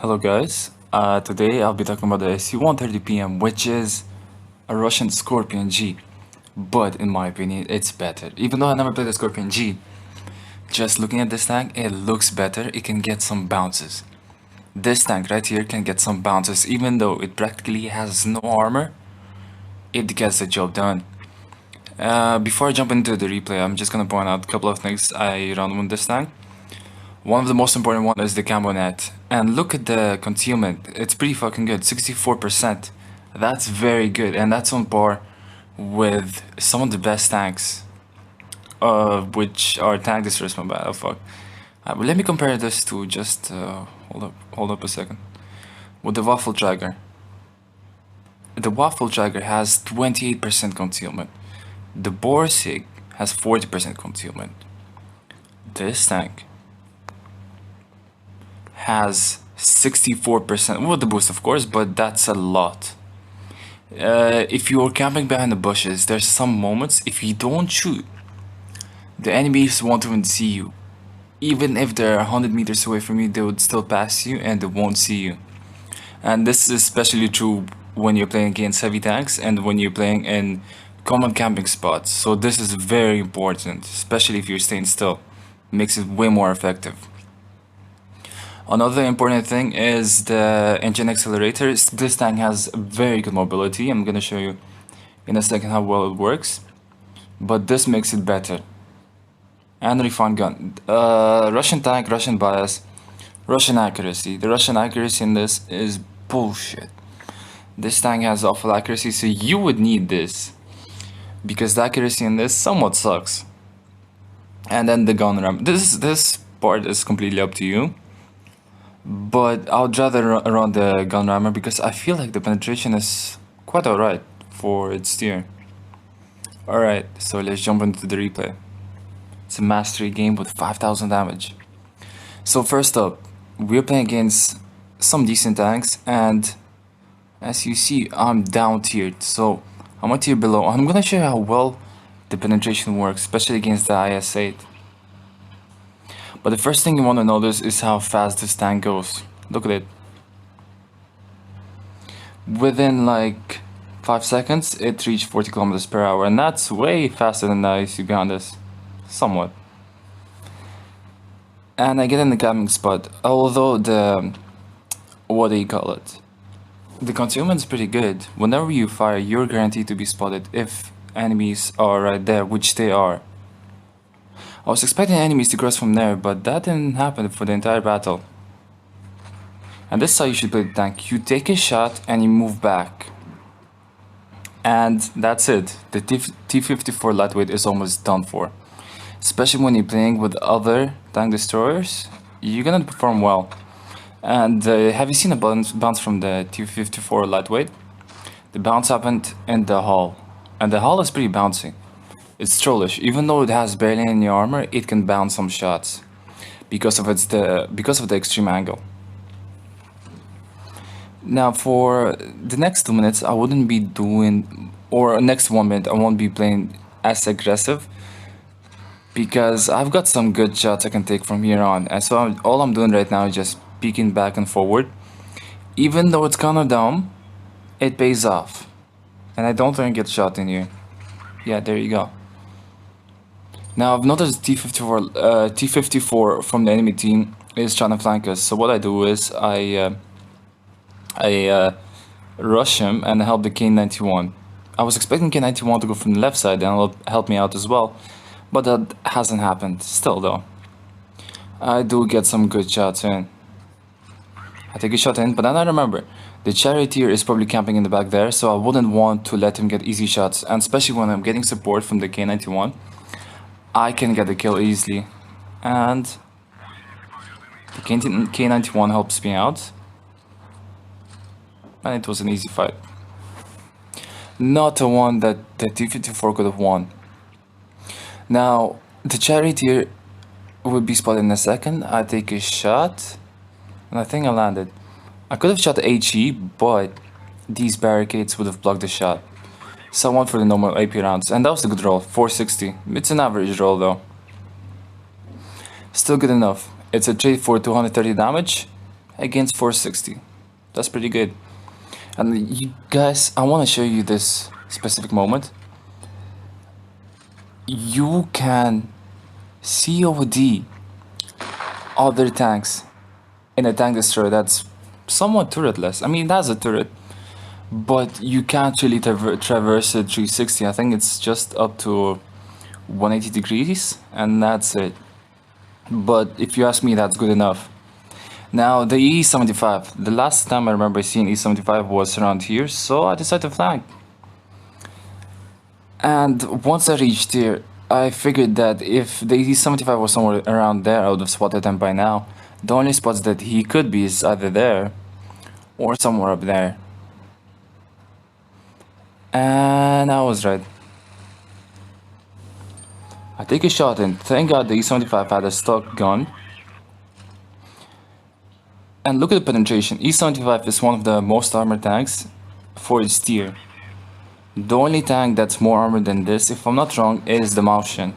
Hello guys, today I'll be talking about the SU130-PM, which is a Russian Scorpion G, but in my opinion it's better. Even though I never played the Scorpion G, just looking at this tank, it looks better, it can get some bounces. This tank right here can get some bounces, even though it practically has no armor, it gets the job done. Before I jump into the replay, I'm just gonna point out a couple of things I run with this tank. One of the most important one is the camo net. And look at the concealment. It's pretty fucking good. 64%. That's very good. And that's on par with some of the best tanks. Which are tank displacement battle. Fuck. Let me compare this to just hold up a second. With the Waffle Trigger. The Waffle Trigger has 28% concealment. The Borsig has 40% concealment. This tank has 64% with the boost, of course, but that's a lot. If you're camping behind the bushes, there's some moments if you don't shoot, the enemies won't even see you. Even if they're 100 meters away from you, they would still pass you and they won't see you. And this is especially true when you're playing against heavy tanks and when you're playing in common camping spots. So this is very important, especially if you're staying still. Makes it way more effective. Another important thing is the engine accelerators. This tank has very good mobility. I'm gonna show you in a second how well it works, but this makes it better. And refined gun. Russian tank, Russian bias, Russian accuracy. The Russian accuracy in this is bullshit. This tank has awful accuracy, so you would need this because the accuracy in this somewhat sucks. And then the gun ram. This part is completely up to you. But I would rather run the gun rammer because I feel like the penetration is quite alright for its tier. Alright, so let's jump into the replay. It's a mastery game with 5000 damage. So first up, we're playing against some decent tanks, and as you see, I'm down tiered. So I'm a tier below. I'm gonna show you how well the penetration works, especially against the IS-8. But the first thing you want to notice is how fast this tank goes. Look at it. Within like 5 seconds, it reached 40 kilometers per hour, and that's way faster than the IS Ugandas. Somewhat. And I get in the camping spot, although the... what do you call it? The concealment is pretty good. Whenever you fire, you're guaranteed to be spotted if enemies are right there, which they are. I was expecting enemies to cross from there, but that didn't happen for the entire battle. And this is how you should play the tank. You take a shot and you move back. And that's it. The T-54 lightweight is almost done for. Especially when you're playing with other tank destroyers, you're gonna perform well. And have you seen a bounce from the T-54 lightweight? The bounce happened in the hull. And the hull is pretty bouncy. It's trollish. Even though it has barely any armor, it can bounce some shots because of the extreme angle. Now for the next 2 minutes, I wouldn't be doing, or next 1 minute, I won't be playing as aggressive because I've got some good shots I can take from here on. And so all I'm doing right now is just peeking back and forward. Even though it's kinda dumb, it pays off. And I don't think I get shot in here. Yeah, there you go. Now I've noticed T-54 from the enemy team is trying to flank us. So what I do is I rush him and help the K91. I was expecting K91 to go from the left side and help me out as well, but that hasn't happened. Still though, I do get some good shots in. I take a shot in, but then I remember the charioteer is probably camping in the back there, so I wouldn't want to let him get easy shots, and especially when I'm getting support from the K91. I can get the kill easily, and the K91 helps me out, and it was an easy fight. Not a one that the T-54 could have won. Now, the charioteer will be spotted in a second. I take a shot, and I think I landed. I could have shot HE, but these barricades would have blocked the shot. So I went for the normal AP rounds, and that was a good roll, 460. It's an average roll though. Still good enough. It's a trade for 230 damage, against 460. That's pretty good. And you guys, I want to show you this specific moment. You can COD other tanks in a tank destroyer that's somewhat turretless. I mean, it has a turret, but you can't really traverse it 360. I think it's just up to 180 degrees, and that's it. But if you ask me, that's good enough. Now, the E75. The last time I remember seeing E75 was around here, so I decided to flank. And once I reached here, I figured that if the E75 was somewhere around there, I would have spotted him by now. The only spots that he could be is either there or somewhere up there. And I was right. I take a shot and thank God the E75 had a stock gun. And look at the penetration. E75 is one of the most armored tanks for its tier. The only tank that's more armored than this, if I'm not wrong, is the Martian.